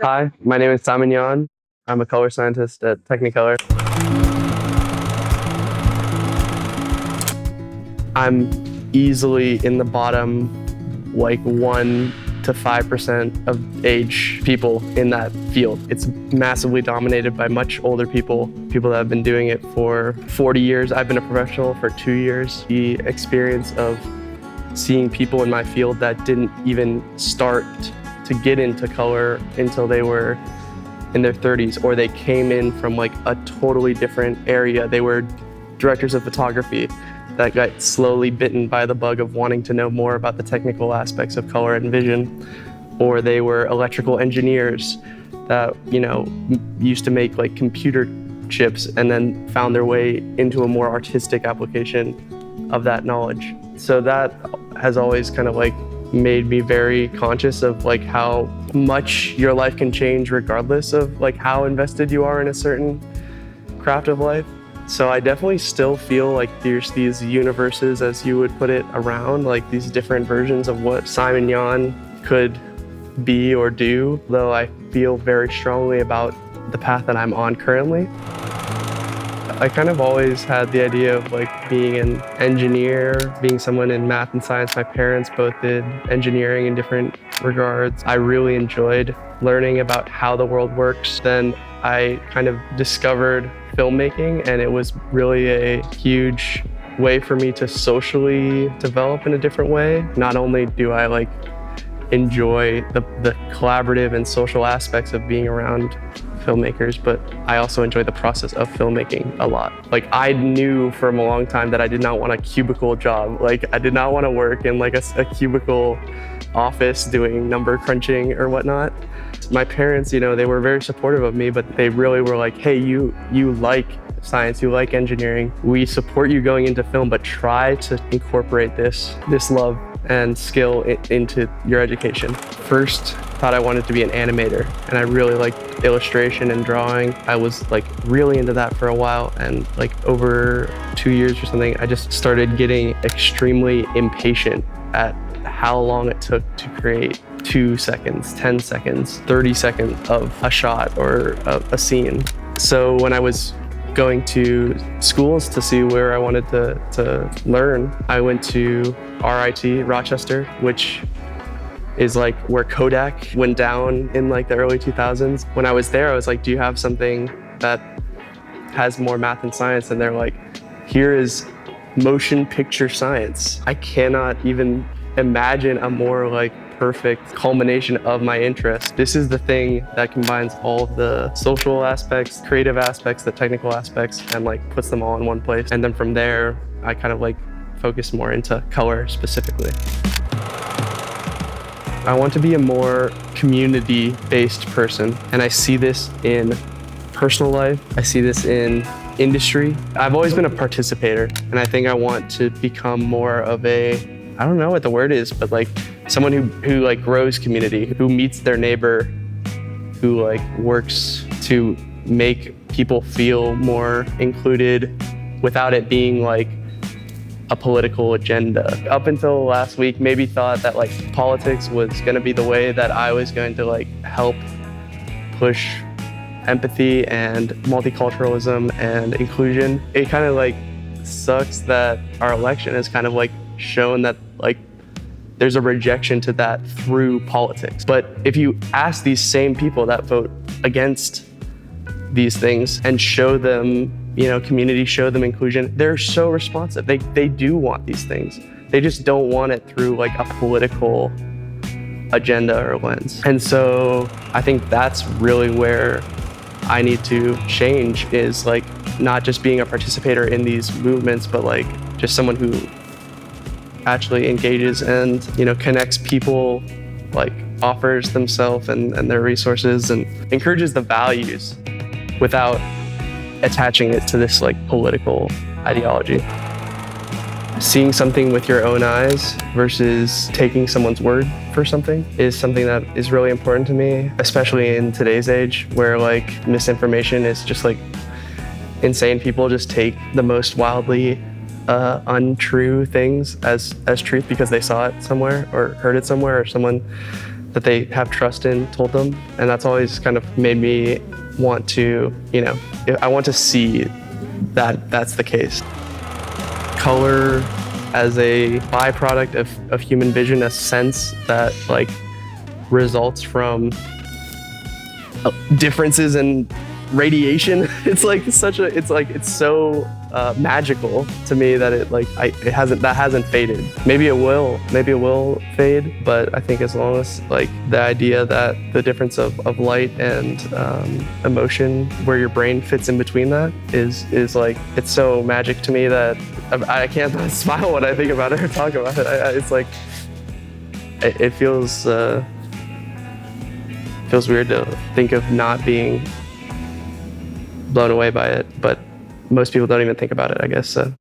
Hi, my name is Yahn. I'm a color scientist at Technicolor. I'm easily in the bottom, like 1 to 5% of age people in that field. It's massively dominated by much older people that have been doing it for 40 years. I've been a professional for 2 years. The experience of seeing people in my field that didn't even start to get into color until they were in their 30s, or they came in from like a totally different area. They were directors of photography that got slowly bitten by the bug of wanting to know more about the technical aspects of color and vision, or they were electrical engineers that, used to make like computer chips and then found their way into a more artistic application of that knowledge. So that has always kind of like made me very conscious of like how much your life can change regardless of like how invested you are in a certain craft of life. So I definitely still feel like there's these universes, as you would put it, around, like these different versions of what Simon Yahn could be or do, though I feel very strongly about the path that I'm on currently. I kind of always had the idea of like being an engineer, being someone in math and science. My parents both did engineering in different regards. I really enjoyed learning about how the world works. Then I kind of discovered filmmaking, and it was really a huge way for me to socially develop in a different way. Not only do I like enjoy the collaborative and social aspects of being around filmmakers, but I also enjoy the process of filmmaking a lot. Like I knew from a long time that I did not want a cubicle job. Like I did not want to work in like a cubicle office doing number crunching or whatnot. My parents, they were very supportive of me, but they really were like, hey, you like science, you like engineering. We support you going into film, but try to incorporate this love and skill into your education. First, thought I wanted to be an animator, and I really liked illustration and drawing. I was like really into that for a while, and like over 2 years or something, I just started getting extremely impatient at how long it took to create 2 seconds, 10 seconds, 30 seconds of a shot or a scene. So when I was going to schools to see where I wanted to learn, I went to RIT, Rochester, which is like where Kodak went down in like the early 2000s. When I was there, I was like, do you have something that has more math and science? And they're like, here is motion picture science. I cannot even imagine a more like perfect culmination of my interest. This is the thing that combines all of the social aspects, creative aspects, the technical aspects, and like puts them all in one place. And then from there, I kind of like focus more into color specifically. I want to be a more community-based person, and I see this in personal life. I see this in industry. I've always been a participator, and I think I want to become more of a, I don't know what the word is, but like someone who like grows community, who meets their neighbor, who like works to make people feel more included without it being like a political agenda. Up until last week, maybe thought that like politics was going to be the way that I was going to like help push empathy and multiculturalism and inclusion. It kind of like sucks that our election has kind of like shown that like there's a rejection to that through politics. But if you ask these same people that vote against these things and show them, community, show them inclusion, they're so responsive. They do want these things. They just don't want it through like a political agenda or lens. And so I think that's really where I need to change, is like not just being a participator in these movements, but like just someone who actually engages and connects people, like offers themselves and their resources and encourages the values without attaching it to this like political ideology. Seeing something with your own eyes versus taking someone's word for something is something that is really important to me, especially in today's age where like misinformation is just like insane. People just take the most wildly untrue things as truth because they saw it somewhere or heard it somewhere, or someone that they have trust in told them. And that's always kind of made me want to, I want to see that that's the case. Color as a byproduct of human vision, a sense that like results from differences in radiation. It's like it's so magical to me that it hasn't faded. Maybe it will fade, but I think as long as like the idea that the difference of light and emotion, where your brain fits in between that, is like, it's so magic to me that I can't smile when I think about it or talk about it. It's like it feels weird to think of not being blown away by it, but most people don't even think about it, I guess. So.